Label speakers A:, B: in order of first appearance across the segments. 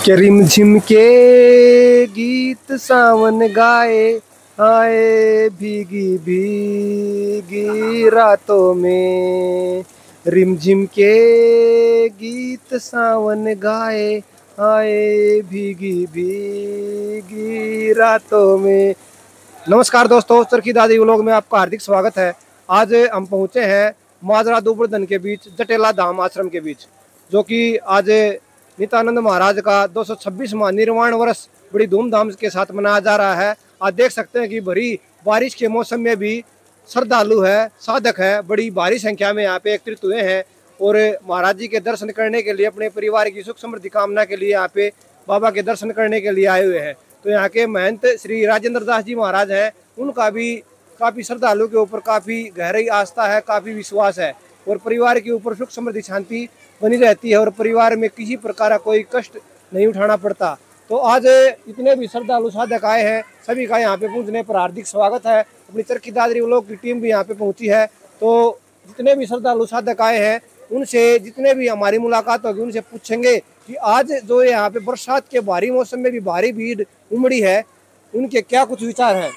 A: कि रिमझिम के गीत सावन गाए, आए भीगी भीगी रातों में। रिमझिम के गीत सावन गाए, आए भीगी भीगी रातों में। नमस्कार दोस्तों, चरखी दादी व्लॉग में आपका हार्दिक स्वागत है। आज हम पहुंचे हैं माजरा दुबर्धन के बीच, जटेला धाम आश्रम के बीच, जो कि आज नित्यानंद महाराज का 226वां निर्वाण वर्ष बड़ी धूमधाम के साथ मनाया जा रहा है। आज देख सकते हैं कि भरी बारिश के मौसम में भी श्रद्धालु है, साधक है, बड़ी भारी संख्या में यहाँ पे एकत्रित हुए हैं और महाराज जी के दर्शन करने के लिए, अपने परिवार की सुख समृद्धि कामना के लिए यहाँ पे बाबा के दर्शन करने के लिए आए हुए हैं। तो यहाँ के महंत श्री राजेंद्र दास जी महाराज हैं, उनका भी काफ़ी श्रद्धालु के ऊपर काफ़ी गहरी आस्था है, काफ़ी विश्वास है और परिवार के ऊपर सुख समृद्धि शांति बनी रहती है और परिवार में किसी प्रकार का कोई कष्ट नहीं उठाना पड़ता। तो आज इतने भी श्रद्धालु साधक आए हैं, सभी का यहाँ पे पहुँचने पर हार्दिक स्वागत है। अपनी चरखी दादरी व्लॉग की टीम भी यहाँ पे पहुँची है। तो जितने भी श्रद्धालु साधक आए हैं, उनसे जितने भी हमारी मुलाकात होगी, उनसे पूछेंगे कि आज जो यहाँ पे बरसात के भारी मौसम में भी भारी भीड़ उमड़ी है, उनके क्या कुछ विचार हैं।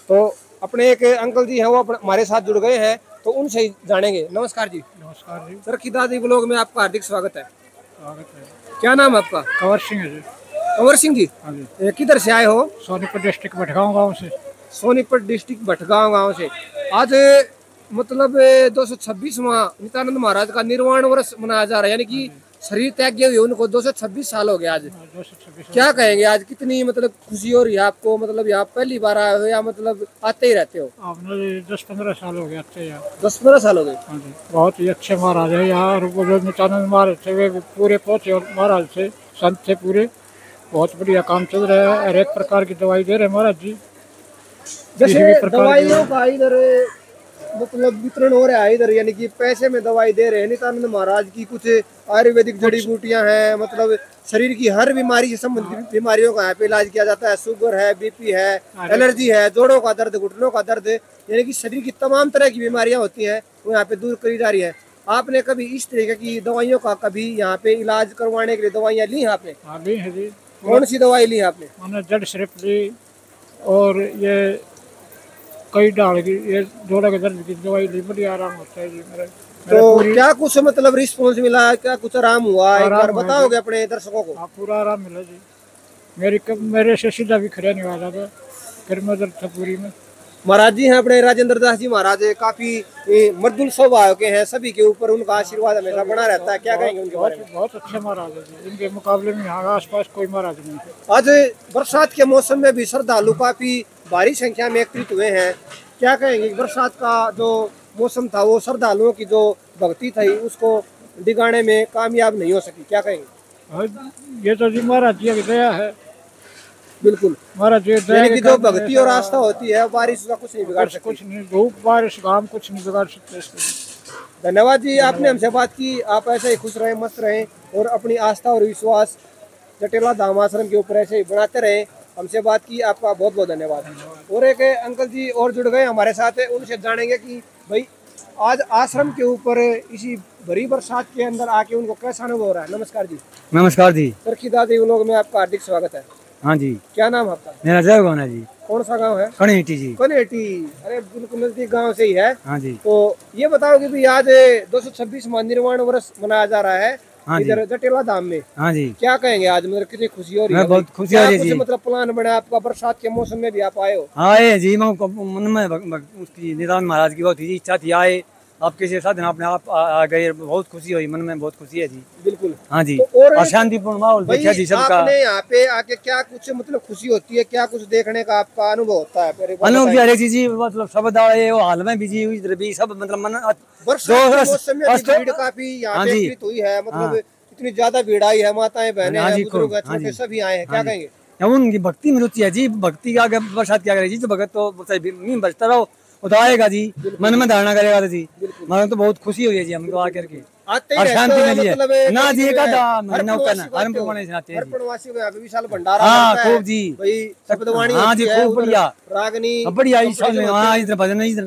A: तो अपने एक अंकल जी हैं, वो हमारे साथ जुड़ गए हैं, तो उनसे ही जानेंगे। नमस्कार जी।
B: नमस्कार जी।
A: चरखी दादी व्लॉग में आपका हार्दिक स्वागत है।
B: स्वागत है।
A: क्या नाम है आपका?
B: कंवर सिंह है जी।
A: कंवर सिंह जी,
B: हाँ जी।
A: किधर से आए हो?
B: सोनीपत डिस्ट्रिक्ट भटगांव गांव से।
A: सोनीपत डिस्ट्रिक्ट भटगांव गांव से। आज मतलब 226वां नित्यानंद महाराज का निर्वाण वर्ष मनाया जा रहा है, यानी कि शरीर त्याग किए हुए उनको 226 साल हो गए आज।
B: 226।
A: क्या कहेंगे आज, कितनी मतलब खुशी हो रही है आपको? मतलब यहाँ पहली बार आए हो या मतलब आते ही रहते हो?
B: आपने 10-15 साल हो गए आते यहाँ।
A: 10-15 साल हो गए।
B: हाँ जी। बहुत ही अच्छे महाराज है यहाँ, और वो जो नित्यानंद महाराज थे वे पूरे पहुँचे, और महाराज थे, संत थे पूरे। बहुत बढ़िया काम चल रहा है, हर एक प्रकार की दवाई दे रहे हैं महाराज जी।
A: जैसे दवाइयों का इधर मतलब वितरण हो रहा है इधर, यानी कि पैसे में दवाई दे रहे हैं। नित्यानंद महाराज की कुछ आयुर्वेदिक जड़ी बूटियां हैं, मतलब शरीर की हर बीमारी से संबंधित बीमारियों का यहाँ पे इलाज किया जाता है। शुगर है, बीपी है, एलर्जी है, जोड़ों का दर्द, घुटनों का दर्द, यानी कि शरीर की तमाम तरह की बीमारियां होती हैं वो यहाँ पे दूर करी जा रही है। आपने कभी इस तरीके की दवाइयों का कभी यहाँ पे इलाज करवाने के लिए दवाइयाँ ली हैं आपने?
B: हाँ ली है जी।
A: कौन सी दवाई ली है आपने?
B: मैंने जड़ सिरप ली, और ये कई डाल की, ये जोड़ों के दर्द की दवाई ली, बढ़िया आराम होता है जी मेरा।
A: तो क्या कुछ मतलब रिस्पॉन्स मिला, क्या कुछ आराम हुआ, एक बार बताओगे अपने दर्शकों को?
B: हाँ, पूरा आराम मिला जी। मेरे से सीधा भी खड़ा नहीं हुआ था, फिर मैं दर्द था पूरी में।
A: महाराज जी हैं अपने राजेंद्र दास जी महाराज, काफी मृदुल स्वभाव के हैं, सभी के ऊपर उनका आशीर्वाद हमेशा बना रहता है। क्या कहेंगे उनके बारे में?
B: बहुत अच्छे महाराज है जी, इनके मुकाबले में यहाँ आसपास कोई महाराज नहीं है।
A: आज बरसात के मौसम में भी श्रद्धालु काफी भारी संख्या में एकत्रित हुए हैं। क्या कहेंगे, बरसात का जो मौसम था वो श्रद्धालुओं की जो भक्ति थी उसको डिगाने में कामयाब नहीं हो सकी, क्या कहेंगे?
B: ये तो जी महाराज जी की दया है।
A: बिल्कुल
B: महाराज जी
A: यानी कि जो भक्ति और आस्था होती है, बारिश का कुछ नहीं बिगाड़ सकती।
B: कुछ नहीं, धूप बारिश घाम कुछ नहीं बिगाड़ सकते इसको।
A: धन्यवाद जी, आपने हमसे बात की। आप ऐसे ही खुश रहें, मस्त रहें और अपनी आस्था और विश्वास जटेला धाम आश्रम के ऊपर ऐसे ही बनाते रहें। हमसे बात की, आपका बहुत बहुत धन्यवाद। और एक अंकल जी और जुड़ गए हमारे साथ, उनसे जानेंगे कि भाई आज आश्रम के ऊपर इसी भरी बरसात के अंदर आके उनको कैसा अनुभव हो रहा है। नमस्कार जी।
C: नमस्कार जी।
A: चरखी दादी व्लॉग में आपका हार्दिक स्वागत है।
C: हाँ जी।
A: क्या नाम आपका?
C: मेरा जयगांव है जी।
A: कौन सा गांव है?
C: कनेटी जी।
A: कनेटी, अरे बिल्कुल नजदीक गांव से ही है।
C: हाँ जी।
A: तो ये बताओ कि भाई आज 226वां निर्वाण वर्ष मनाया जा रहा है इधर जटेला धाम में।
C: हाँ जी।
A: क्या कहेंगे आज, मतलब कितनी खुशी हो रही है?
C: बहुत खुशी हो रही है जी।
A: मतलब प्लान बना आपका, बरसात के मौसम में भी आप आए हो?
C: आए जी, मन में उसकी नित्यानंद महाराज की बहुत इच्छा थी, आए आपके साथ अपने आप आ गए, बहुत खुशी हुई, मन में बहुत खुशी है जी।
A: बिल्कुल।
C: हाँ जी।
A: तो और
C: शांतिपूर्ण माहौल देखा जी सबका।
A: आपने यहाँ पे आके क्या कुछ मतलब खुशी होती है, क्या कुछ देखने का आपका अनुभव होता है?
C: अनुभव की हर एक चीज मतलब शब्द आए वो हाल में भी सब मतलब मन
A: बरसात के मौसम में भीड़ काफी यहाँ पे एकत्रित हुई है, मतलब इतनी ज्यादा भीड़ आई है, माताएं बहनें हैं, बुजुर्ग हैं, छोटे सभी आए हैं। क्या कहेंगे?
C: उनकी भक्ति में रुचि है जी, भक्ति का आगे बरसात क्या करेगी जी, तो भगत तो मीन बचता रहो वो तो आएगा जी, मन में धारणा करेगा जी। मन तो बहुत खुशी हुई है जी हमको आकर के।
A: आते ही
C: और
A: रहते
C: शांति
A: हो,
C: मिली है
A: मतलब
C: ना जी का
A: हर
C: महीना
A: प्रवासी
C: करना
A: को
C: हर
A: आते हो।
C: प्रमाण से आते हैं
A: हर
C: जी।
A: प्रवासी को यहाँ पे विशाल भंडारा
C: हाँ,
A: लगता है।
C: खूब जी।
A: भाई शब्दवाणी
C: हाँ
A: होती
C: जी,
A: है,
C: खूब
A: उधर
C: बढ़िया।
A: रागनी
C: बढ़िया इस
A: कंपटीशन
C: में,
A: होते
C: हाँ
A: हैं।
C: इधर भजन इधर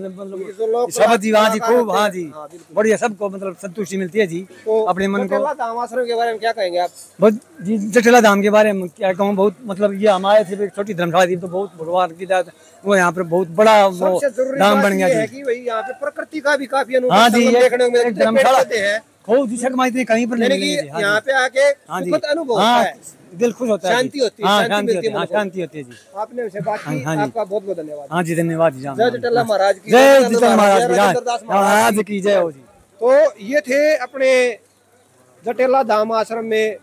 A: जो लोग
C: शब्द जी, हाँ जी
A: कलाकार
C: खूब,
A: होते
C: हाँ
A: हैं।
C: जी
A: हाँ, बिल्कुल।
C: बढ़िया, सबको मतलब संतुष्टि मिलती है जी
A: तो
C: अपने मन को।
A: जटेला धाम आश्रम के बारे में क्या कहेंगे आप?
C: बहुत जी, जटेला धाम के बारे में क्या कहूँ, बहुत मतलब ये हमारे सिर्फ एक छोटी धर्मशाला थी, तो बहुत भगवान की दात वो यहाँ पर बहुत बड़ा वो
A: सबसे जरूरी
C: धाम
A: बात
C: बन गया
A: ये है
C: जी।
A: कि भाई यहाँ पे प्रकृति का भी काफी अनूठा
C: हाँ जी,
A: संगम
C: एक
A: देखने को मिलता है। जितने पेड़
C: धर्मशाला
A: पौधे हैं,
C: खूब जी, शक इतने कहीं पर नहीं
A: यानी कि
C: मिलेंगे जी। हाँ
A: यहाँ
C: जी,
A: पे आके
C: हाँ जी,
A: सुखद अनुभव होता
C: हाँ
A: है,
C: दिल खुश होता है जी।
A: शांति होती है,
C: हाँ
A: शांति
C: शांति
A: मिलती
C: होती
A: है
C: है, हाँ
A: मन को।
C: शांति होती है जी।
A: आपने हमसे बात की,
C: हाँ जी,
A: आपका बहुत बहुत धन्यवाद।
C: हाँ जी, धन्यवाद जी।
A: जय जटेला महाराज की,
C: जय
A: जय
C: जटेला महाराज की,
A: राजेंद्र दास महाराज
C: महाराज की जय हो जी।
A: तो ये थे अपने जटेला धाम आश्रम में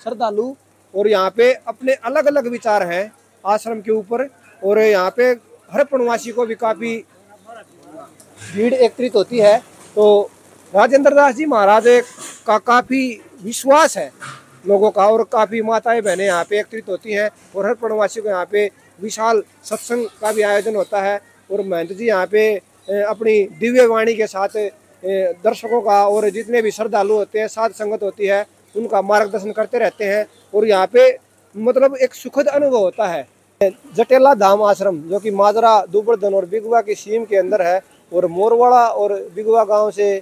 A: श्रद्धालु, और यहाँ पे अपने अलग अलग विचार हैं आश्रम के ऊपर, और यहाँ पे हर प्रवासी को भी काफी भीड़ एकत्रित होती है। तो राजेंद्र दास जी महाराज का काफी विश्वास है लोगों का, और काफी माताएं बहनें यहाँ पे एकत्रित होती हैं, और हर प्रवासी को यहाँ पे विशाल सत्संग का भी आयोजन होता है। और महंत जी यहाँ पे अपनी दिव्य वाणी के साथ दर्शकों का और जितने भी श्रद्धालु होते हैं, साध संगत होती है, उनका मार्गदर्शन करते रहते हैं, और यहाँ पे मतलब एक सुखद अनुभव होता है। जटेला धाम आश्रम जो कि माजरा, दुबड़दन और बिगवा की सीम के अंदर है, और मोरवाड़ा और बिगवा गांव से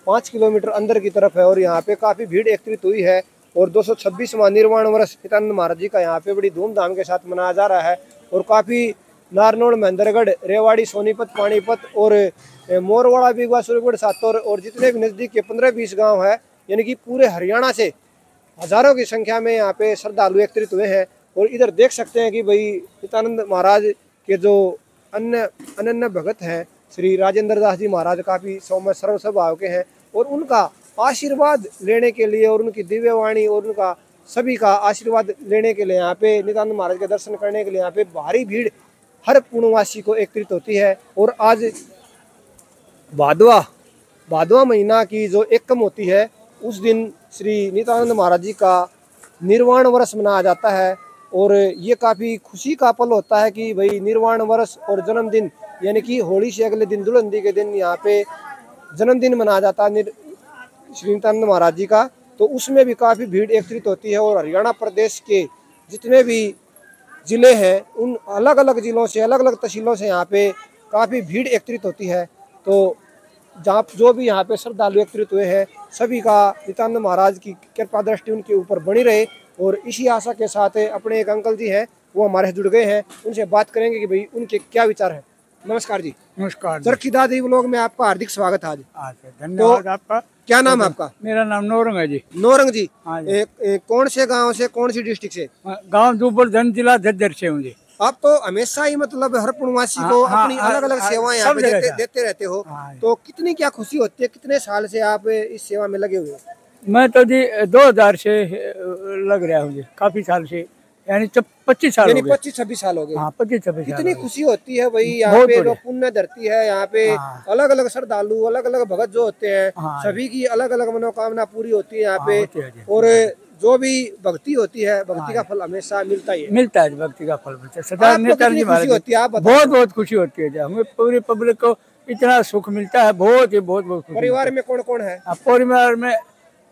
A: 5 किलोमीटर अंदर की तरफ है, और यहाँ पे काफ़ी भीड़ एकत्रित हुई है। और 226वां निर्वाण वर्ष नित्यानंद महाराज जी का यहाँ पे बड़ी धूमधाम के साथ मनाया जा रहा है, और काफ़ी नारनौल, महेंद्रगढ़, रेवाड़ी, सोनीपत, पानीपत और मोरवाड़ा, बिगवा, सूर्यगढ़, सातौर और जितने भी नज़दीक के 15-20 गाँव है, यानी कि पूरे हरियाणा से हजारों की संख्या में यहाँ पे श्रद्धालु एकत्रित हुए हैं। और इधर देख सकते हैं कि भाई नित्यानंद महाराज के जो अनन्य भगत हैं श्री राजेंद्र दास जी महाराज काफ़ी सौम्य सर्व स्वभाव के हैं, और उनका आशीर्वाद लेने के लिए और उनकी दिव्य वाणी और उनका सभी का आशीर्वाद लेने के लिए यहाँ पे नित्यानंद महाराज के दर्शन करने के लिए यहाँ पे भारी भीड़ हर पूर्णवासी को एकत्रित होती है। और आज भादवा महीना की जो एकम होती है, उस दिन श्री नित्यानंद महाराज जी का निर्वाण वर्ष मनाया जाता है, और ये काफ़ी खुशी का पल होता है कि भाई निर्वाण वर्ष और जन्मदिन, यानी कि होली से अगले दिन दुल्हनदी के दिन यहाँ पे जन्मदिन मनाया जाता है श्री नित्यानंद महाराज जी का। तो उसमें भी काफ़ी भीड़ एकत्रित होती है, और हरियाणा प्रदेश के जितने भी ज़िले हैं उन अलग अलग ज़िलों से, अलग अलग तहसीलों से यहाँ पे काफ़ी भीड़ एकत्रित होती है। तो जहाँ जो भी यहाँ पे श्रद्धालु एकत्रित हुए हैं, सभी का नित्यानंद महाराज की कृपा दृष्टि उनके ऊपर बनी रहे। और इसी आशा के साथ अपने एक अंकल जी हैं, वो हमारे से जुड़ गए हैं, उनसे बात करेंगे कि भाई उनके क्या विचार हैं। नमस्कार जी।
B: नमस्कार जी।
A: चरखी दादी व्लॉग में आपका हार्दिक स्वागत है आज।
B: धन्यवाद आपका।
A: क्या नाम है आपका?
B: मेरा नाम नौरंग है जी।
A: नौरंग जी।
B: हाँ जी।
A: कौन से गांव से, कौन सी डिस्ट्रिक्ट से?
B: गांव दुबड़दन, जिला झज्जर से हूँ जी।
A: आप तो हमेशा ही मतलब हर पूर्णवासी को
B: हाँ,
A: अपनी अलग अलग सेवाएं यहाँ
B: सब
A: पे
B: जगह
A: देते रहते हो,
B: हाँ।
A: तो कितनी क्या खुशी होती है? कितने साल से आप इस सेवा में लगे हुए हो?
B: मैं तो जी 2000 से लग रहा हूँ जी, काफी साल से, यानी 25 साल हो
A: यानी
B: गए।
A: 25-26 साल हो गए।
B: हाँ, 25-26 साल
A: कितनी
B: हो गए।
A: खुशी होती है भाई, यहाँ
B: बहुत
A: पे जो
B: बढ़िया।
A: पुण्य धरती है, यहाँ पे
B: हाँ।
A: अलग अलग श्रद्धालु, अलग अलग भगत जो होते हैं,
B: हाँ।
A: सभी की अलग अलग मनोकामना पूरी होती है यहाँ
B: हाँ,
A: पे।
B: होती है जी।
A: और जो भी भक्ति होती है, भक्ति का फल हमेशा मिलता ही है।
B: मिलता है, भक्ति का फल मिलता है। सरदार
A: आपको
B: नेताजी
A: कितनी
B: महाराज
A: खुशी होती है, आप बताओ?
B: बहुत बहुत खुशी होती है जी। हमें पूरी पब्लिक को इतना सुख मिलता है, बहुत ही बहुत बहुत खुशी।
A: परिवार में कौन कौन है?
B: परिवार में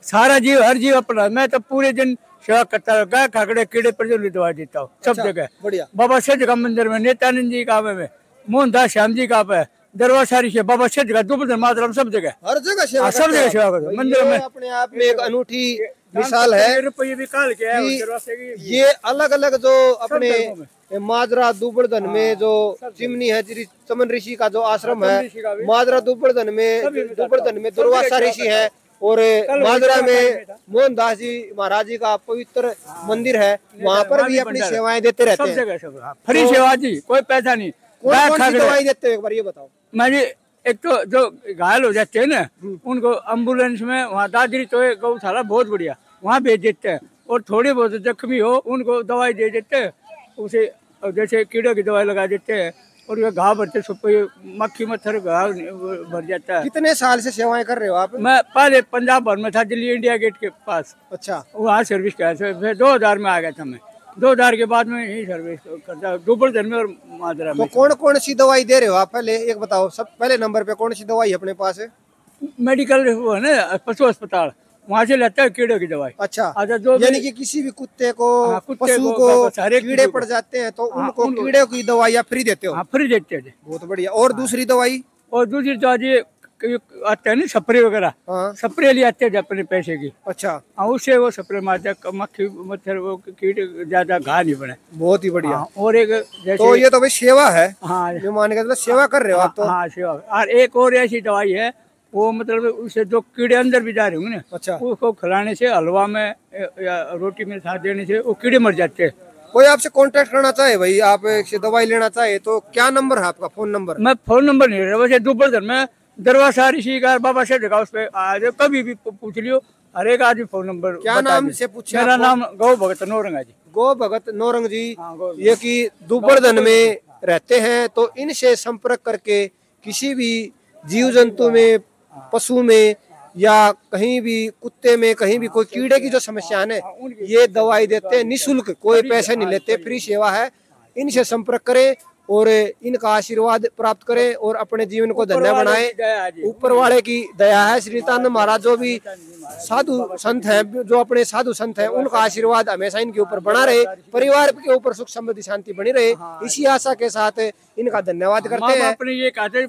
B: सारा जीव, हर जीव अपना। मैं तो पूरे दिन सेवा करता हूँ, गाय खाकड़े कीड़े पर जो दवा देता हूँ सब
A: अच्छा,
B: जगह।
A: बढ़िया।
B: बाबा सेठ का मंदिर में, नित्यानंद जी का में, मोहनदास श्याम जी का है, दरबार से बाबा सेठ का, दुबड़दन, मातरम, सब जगह,
A: हर जगह सेवा
B: हाँ, सब
A: करते
B: जगह
A: हैं
B: सेवा
A: आप।
B: करते हैं।
A: भाई,
B: मंदिर
A: ये
B: में
A: अपने आप में एक अनूठी मिसाल है
B: रुपये भी काल के आए,
A: कि
B: दरवाजे की।
A: ये अलग अलग जो
B: धर्मों
A: अपने माजरा दुबड़दन में जो चिमनी है, चमन ऋषि का जो आश्रम है,
B: ऋषि का भी।
A: माजरा दुबड़दन में,
B: सभी में
A: दुबड़दन में
B: सब
A: दुर्वासा
B: जगह
A: ऋषि है, और
B: कल
A: माजरा
B: वही
A: में
B: सेवा
A: मोहनदास जी महाराज जी का पवित्र मंदिर है, वहाँ पर भी अपनी
B: भंडारा।
A: सेवाएं देते रहते
B: सब
A: हैं।
B: जगह सब, हाँ, फ्री सेवा जी, कोई पैसा नहीं।
A: कौन
B: गाय
A: कौन सी
B: खाकड़े,
A: दवाई देते हो, एक बार ये बताओ।
B: मैं जी, एक तो जो घायल हो जाते हैं ना, उनको एम्बुलेंस में वहाँ दादरी तो है गौशाला बहुत बढ़िया, वहाँ भेज देते हैं। और थोड़ी बहुत जख्मी हो उनको दवाई दे देते हैं, उसे जैसे कीड़े की दवाई लगा देते हैं, और ये घाव भरते सब मक्खी मच्छर घाव भर जाता है।
A: कितने साल से सेवाएं कर रहे हो आप?
B: मैं पहले पंजाब भर में था, दिल्ली इंडिया गेट के पास,
A: अच्छा,
B: वहाँ सर्विस किया था। फिर 2000 में आ गया था मैं। 2000 के बाद में ही सर्विस करता, दुबड़दन में और माजरा
A: तो
B: में।
A: कौन कौन सी दवाई दे रहे हो आप? पहले एक बताओ, सब पहले नंबर पे कौन सी दवाई अपने पास है?
B: मेडिकल वो है ना पशु अस्पताल, वहाँ से लेता है कीड़े की दवाई।
A: अच्छा,
B: अच्छा, जो
A: यानी कि किसी भी कुत्ते को,
B: हाँ, कुत्ते
A: पशु
B: को,
A: को
B: बस हर एक
A: कीड़े
B: पशु को।
A: पड़ जाते हैं तो
B: हाँ,
A: उनको
B: उनको
A: कीड़े की दवाइयाँ फ्री देते हो?
B: हाँ फ्री देते हैं जी।
A: बहुत बढ़िया। और दूसरी दवाई?
B: और दूसरी तो आज ये आते हैं ना स्प्रे वगैरह,
A: हाँ।
B: स्प्रे ले आते हैं अपने पैसे की।
A: अच्छा,
B: हाँ, उससे वो स्प्रे मारते हैं, मक्खी मच्छर वो कीट ज्यादा घा नहीं बने।
A: बहुत ही बढ़िया।
B: हाँ, और एक जैसे
A: तो ये तो भाई सेवा है,
B: हाँ
A: ये मान के चलो सेवा कर रहे हो आप तो।
B: हाँ सेवा। और एक और ऐसी दवाई है, वो मतलब उससे जो कीड़े अंदर भी जा रहे होंगे ना,
A: अच्छा,
B: उसको खिलाने से, हलवा में या रोटी में साथ देने से वो कीड़े मर जाते हैं।
A: कोई आपसे कांटेक्ट करना चाहे भाई, आप से दवाई लेना चाहे तो क्या नंबर है आपका, फोन नंबर?
B: मैं फोन नंबर नहीं रहा, वैसे दोपहर में दरवाजा ऋषि का बाबा से देखा, उस पे आज कभी भी पूछ लियो, हर एक आदमी फोन नंबर
A: क्या
B: बता
A: नाम
B: दे।
A: से पूछे
B: मेरा
A: आपको?
B: नाम गौ भगत नौरंगा जी।
A: गो भगत नौरंग जी,
B: हाँ, गौ
A: ये कि दुबर्धन में रहते हैं, तो इनसे संपर्क करके किसी भी जीव जंतु में, पशु में या कहीं भी कुत्ते में कहीं भी कोई कीड़े की जो समस्या है ना, ये दवाई देते हैं निःशुल्क, कोई पैसे नहीं लेते, फ्री सेवा है। इनसे संपर्क करें और इनका आशीर्वाद प्राप्त करें और अपने जीवन को धन्य बनाएं। ऊपर वाले की दया है। श्री नित्यानंद महाराज जो भी साधु संत हैं, जो अपने साधु संत हैं, उनका आशीर्वाद हमेशा इनके ऊपर बना रहे, परिवार के ऊपर सुख समृद्धि शांति बनी रहे, इसी आशा के साथ इनका धन्यवाद करते हैं।
B: अपने ये कहते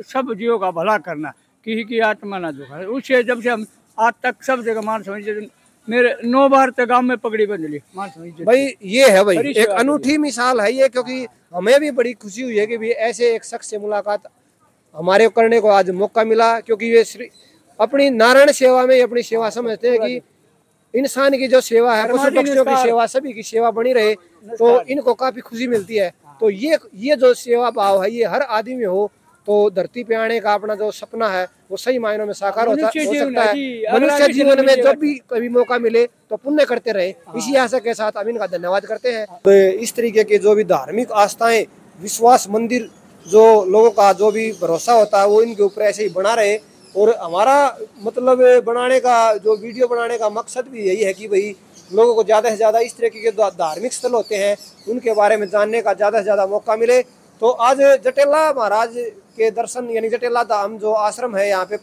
B: सब जीवों का भला करना, किसी की आत्मा ना दुखा। उससे जब से हम आज तक सब जगह मान समझ, मेरे 9 बार तक गांव में पगड़ी बंध ली मान समझ
A: भाई। ये है भाई
B: बड़ी
A: एक
B: सेवा
A: अनूठी मिसाल है ये, क्योंकि हमें भी बड़ी खुशी हुई है कि भी ऐसे एक शख्स से मुलाकात हमारे करने को आज मौका मिला, क्योंकि ये अपनी नारायण सेवा में अपनी सेवा समझते हैं कि इंसान की जो सेवा है, पशु पक्षियों की सेवा, सभी की सेवा बनी रहे, तो इनको काफी खुशी मिलती है। तो ये जो सेवा भाव है, ये हर आदमी में हो तो धरती पे आने का अपना जो सपना है वो सही मायनों में साकार हो सकता है। मनुष्य जीवन में जब भी कभी मौका मिले तो पुण्य करते रहे, इसी आशा के साथ हम इनका धन्यवाद करते हैं। तो इस तरीके के जो भी धार्मिक आस्थाएं, विश्वास, मंदिर, जो लोगों का जो भी भरोसा होता है वो इनके ऊपर ऐसे ही बना रहे। और हमारा मतलब बनाने का, जो वीडियो बनाने का मकसद भी यही है कि भाई लोगों को ज़्यादा से ज़्यादा इस तरीके के धार्मिक स्थल होते हैं उनके बारे में जानने का ज़्यादा से ज़्यादा मौका मिले। तो आज जटेला महाराज के दर्शन, यानी जटेला धाम जो आश्रम है यहाँ पे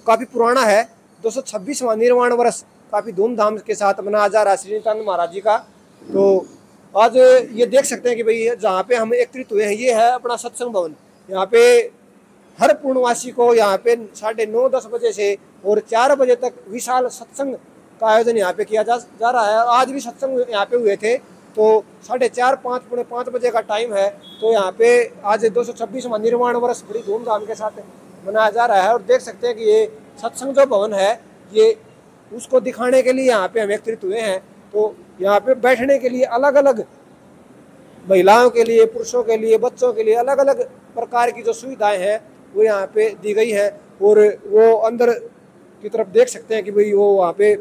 A: काफ़ी पुराना है, 226वां निर्वाण वर्ष काफ़ी धूमधाम के साथ मनाया जा रहा है श्री नित्यानंद महाराज जी का। तो आज ये देख सकते हैं कि भाई जहाँ पे हम एकत्रित हुए हैं ये है अपना सत्संग भवन। यहाँ पे हर पूर्णवासी को यहाँ पे 9:30-10 बजे से और 4 बजे तक विशाल सत्संग का आयोजन यहाँ पे किया जा रहा है। आज भी सत्संग यहाँ पे हुए थे, तो 4:30, 5 बजे का टाइम है। तो यहाँ पे आज 226वां निर्वाण वर्ष बड़ी धूमधाम के साथ मनाया जा रहा है। और देख सकते हैं कि ये सत्संग जो भवन है, ये उसको दिखाने के लिए यहाँ पे हम एकत्रित हुए हैं। तो यहाँ पे बैठने के लिए अलग अलग महिलाओं के लिए, पुरुषों के लिए, बच्चों के लिए अलग अलग प्रकार की जो सुविधाएं हैं वो यहाँ पे दी गई है। और वो अंदर की तरफ देख सकते हैं कि भाई वो वहाँ पे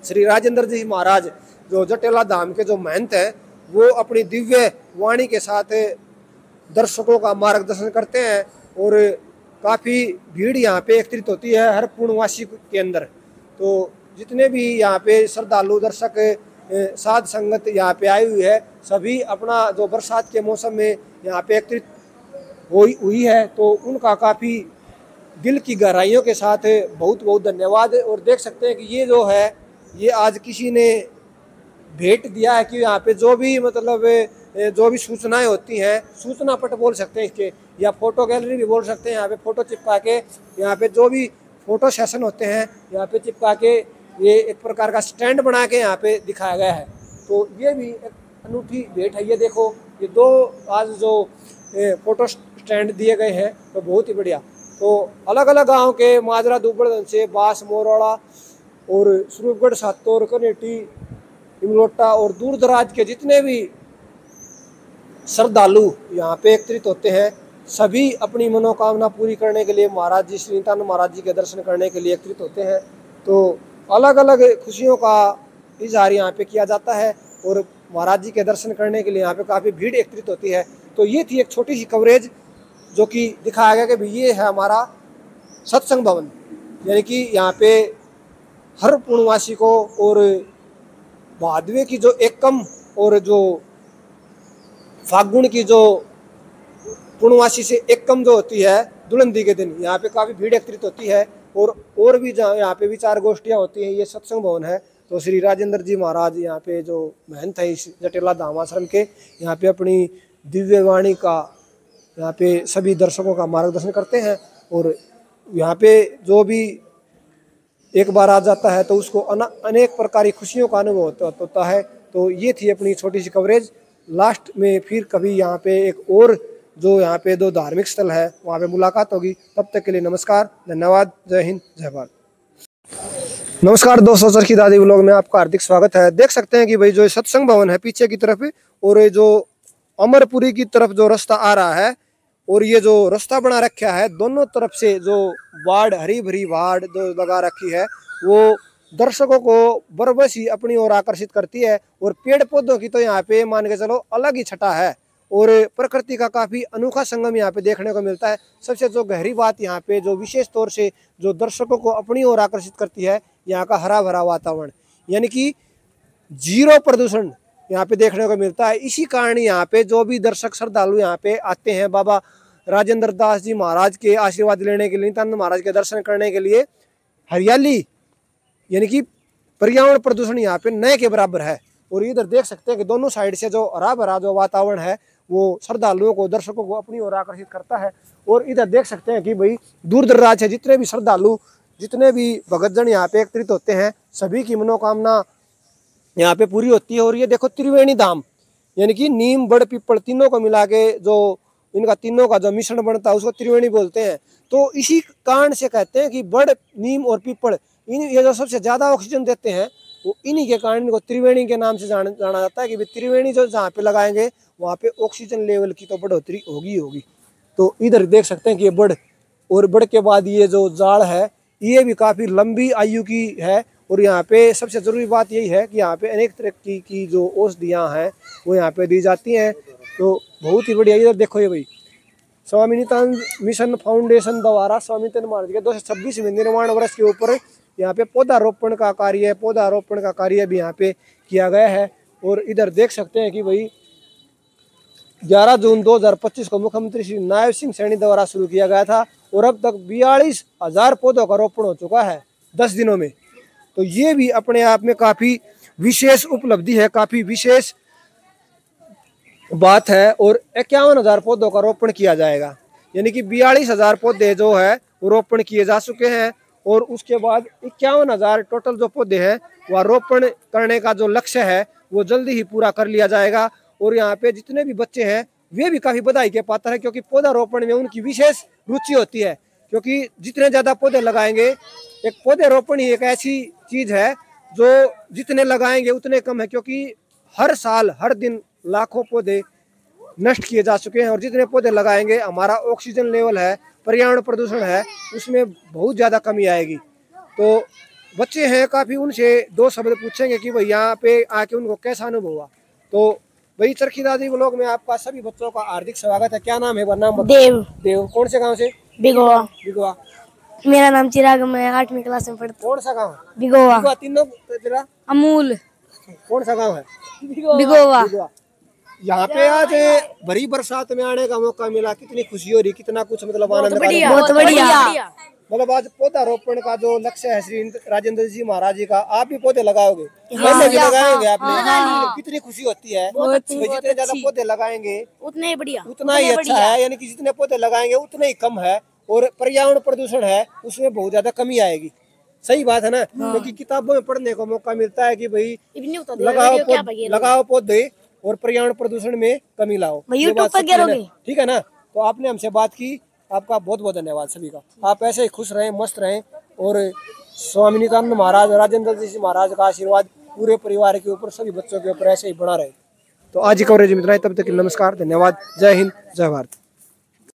A: श्री राजेंद्र जी महाराज जो जटेला धाम के जो महंत हैं, वो अपनी दिव्य वाणी के साथ दर्शकों का मार्गदर्शन करते हैं। और काफ़ी भीड़ यहाँ पे एकत्रित होती है हर पूर्णवासी के अंदर। तो जितने भी यहाँ पे श्रद्धालु दर्शक साध संगत यहाँ पे आई हुई है, सभी अपना जो बरसात के मौसम में यहाँ पे एकत्रित हुई है, तो उनका काफ़ी दिल की गहराइयों के साथ बहुत बहुत धन्यवाद। और देख सकते हैं कि ये जो है, ये आज किसी ने भेंट दिया है कि यहाँ पे जो भी मतलब जो भी सूचनाएं होती हैं, सूचना पट बोल सकते हैं इसके, या फोटो गैलरी भी बोल सकते हैं। यहाँ पे फोटो चिपका के, यहाँ पे जो भी फोटो सेशन होते हैं यहाँ पे चिपका के, ये एक प्रकार का स्टैंड बना के यहाँ पे दिखाया गया है। तो ये भी एक अनूठी भेंट है। ये देखो, ये 2 आज जो फोटो स्टैंड दिए गए हैं, तो बहुत ही बढ़िया। तो अलग अलग गाँव के माजरा, दुबड़न से बास, मोरवाड़ा और स्वरूपगढ़, सातोर, कनेटी, इमलोटा और दूर दराज के जितने भी श्रद्धालु यहाँ पे एकत्रित होते हैं, सभी अपनी मनोकामना पूरी करने के लिए महाराज जी, श्री नित्यानंद महाराज जी के दर्शन करने के लिए एकत्रित होते हैं। तो अलग अलग खुशियों का इजहार यहाँ पे किया जाता है और महाराज जी के दर्शन करने के लिए यहाँ पे काफ़ी भीड़ एकत्रित होती है। तो ये थी एक छोटी सी कवरेज जो कि दिखाया गया कि भाई ये है हमारा सत्संग भवन, यानी कि यहाँ पे हर पूर्णवासी को और भादवे की जो एकम और जो फागुन की जो पूर्णवासी से एकम जो होती है दुल्हनदी के दिन, यहाँ पे काफ़ी भीड़ एकत्रित होती है। और भी जहाँ यहाँ पे विचार गोष्ठियाँ होती हैं। ये सत्संग भवन है। तो श्री राजेंद्र जी महाराज यहाँ पे जो महंत है इस जटेला धाम आश्रम के, यहाँ पे अपनी दिव्य वाणी का यहाँ पे सभी दर्शकों का मार्गदर्शन करते हैं। और यहाँ पे जो भी एक बार आ जाता है तो उसको अनेक प्रकार की खुशियों का अनुभव होता है। तो ये थी अपनी छोटी सी कवरेज। लास्ट में फिर कभी यहाँ पे एक और जो यहाँ पे 2 धार्मिक स्थल है वहाँ पे मुलाकात होगी। तब तक के लिए नमस्कार, धन्यवाद, जय हिंद, जय भारत। नमस्कार दोस्तों, चरखी दादी व्लॉग में आपका हार्दिक स्वागत है। देख सकते हैं कि भाई जो सत्संग भवन है पीछे की तरफ और ये जो अमरपुरी की तरफ जो रास्ता आ रहा है और ये जो रास्ता बना रखा है दोनों तरफ से जो वार्ड, हरी भरी वार्ड जो लगा रखी है वो दर्शकों को बरबस ही अपनी ओर आकर्षित करती है। और पेड़ पौधों की तो यहाँ पे मान के चलो अलग ही छटा है और प्रकृति का काफी अनोखा संगम यहाँ पे देखने को मिलता है। सबसे जो गहरी बात यहाँ पे जो विशेष तौर से जो दर्शकों को अपनी ओर आकर्षित करती है, यहाँ का हरा भरा वातावरण, यानी कि 0 प्रदूषण यहाँ पे देखने को मिलता है। इसी कारण यहाँ पे जो भी दर्शक श्रद्धालु यहाँ पे आते हैं बाबा राजेंद्र दास जी महाराज के आशीर्वाद लेने के लिए, नित्यानंद महाराज के दर्शन करने के लिए, हरियाली यानी कि पर्यावरण प्रदूषण यहाँ पे नए के बराबर है। और इधर देख सकते हैं कि दोनों साइड से जो हरा भरा जो वातावरण है वो श्रद्धालुओं को, दर्शकों को अपनी ओर आकर्षित करता है। और इधर देख सकते हैं कि भाई दूर दराज से जितने भी श्रद्धालु, जितने भी भगतजन यहाँ पे एकत्रित होते हैं, सभी की मनोकामना यहाँ पे पूरी होती है। और ये देखो त्रिवेणी धाम, यानी कि नीम, बड़, पीपल तीनों को मिला के जो इनका तीनों का जो मिश्रण बनता है उसको त्रिवेणी बोलते हैं। तो इसी कारण से कहते हैं कि बड़, नीम और पीपल ये जो सबसे ज्यादा ऑक्सीजन देते हैं वो इन्हीं के कारण इनको त्रिवेणी के नाम से जाना जाता है कि त्रिवेणी जो जहाँ पे लगाएंगे वहाँ पे ऑक्सीजन लेवल की तो बढ़ोतरी होगी। तो इधर देख सकते हैं कि ये बड़, और बड़ के बाद ये जो जाड़ है ये भी काफी लंबी आयु की है। और यहाँ पे सबसे जरूरी बात यही है कि यहाँ पे अनेक तरह की जो औषधियाँ हैं वो यहाँ पे दी जाती हैं। तो बहुत ही बढ़िया। इधर देखो ये भाई स्वामी नित्यानंद मिशन फाउंडेशन द्वारा स्वामी नित्यानंद महाराज के 226वें निर्वाण वर्ष के ऊपर यहाँ पे पौधारोपण का कार्य भी यहाँ पे किया गया है। और इधर देख सकते हैं कि भाई 11 जून 2025 को मुख्यमंत्री श्री नायब सिंह सैनी द्वारा शुरू किया गया था और अब तक 42,000 पौधों का रोपण हो चुका है 10 दिनों में। तो ये भी अपने आप में काफी विशेष उपलब्धि है, काफी विशेष बात है। और 51,000 पौधों का रोपण किया जाएगा, यानी कि 42,000 पौधे जो है वो रोपण किए जा चुके हैं। और उसके बाद 51,000 टोटल जो पौधे हैं वह रोपण करने का जो लक्ष्य है वो जल्दी ही पूरा कर लिया जाएगा। और यहाँ पे जितने भी बच्चे हैं वे भी काफी बधाई के पात्र है, क्योंकि पौधा रोपण में उनकी विशेष रुचि होती है। क्योंकि जितने ज्यादा पौधे लगाएंगे, एक पौधे रोपण ही एक ऐसी चीज है जो जितने लगाएंगे उतने कम है, क्योंकि हर साल हर दिन लाखों पौधे नष्ट किए जा चुके हैं। और जितने पौधे लगाएंगे हमारा ऑक्सीजन लेवल है, पर्यावरण प्रदूषण है, उसमें बहुत ज्यादा कमी आएगी। तो बच्चे हैं काफी, उनसे 2 शब्द पूछेंगे कि भाई यहाँ पे आके उनको कैसा अनुभव हुआ। तो भाई चरखी दादी व्लॉग में आपका सभी बच्चों का हार्दिक स्वागत है। क्या नाम है? नाम देव। कौन से गाँव से? बिगोवा।
D: मेरा नाम चिराग, मैं 8वीं क्लास में पढ़ता हूँ।
A: कौन सा गाँव?
D: बिगोवा।
A: तीनों तेरा?
D: अमूल।
A: कौन सा गाँव है?
D: बिगोवा।
A: यहाँ पे आज भरी बरसात में आने का मौका मिला, कितनी खुशी हो रही, कितना कुछ मतलब आनंद।
D: बहुत बढ़िया।
A: मतलब आज पौधा रोपण का जो लक्ष्य है श्री राजेंद्र जी महाराज जी का, आप भी पौधे लगाओगे? पहले भी लगाएंगे आपने? कितनी खुशी होती है। जितने ज्यादा पौधे लगाएंगे
D: उतने बढ़िया,
A: उतना ही अच्छा है, यानी कि जितने पौधे लगाएंगे उतने ही कम है। और पर्यावरण प्रदूषण है उसमें बहुत ज्यादा कमी आएगी। सही बात है ना? क्योंकि किताबों में पढ़ने को मौका मिलता है कि भाई लगाओ पौधे और पर्यावरण प्रदूषण में कमी लाओ। ठीक है ना? तो आपने हमसे बात की, आपका बहुत बहुत धन्यवाद सभी का। आप ऐसे ही खुश रहें, मस्त रहें और स्वामी नित्यानंद महाराज, राजेंद्र जी महाराज का आशीर्वाद पूरे परिवार के ऊपर, सभी बच्चों के ऊपर ऐसे ही बना रहे। तो आज की कवरेज में इतना ही। तब तक के लिए नमस्कार, धन्यवाद, जय हिंद, जय भारत।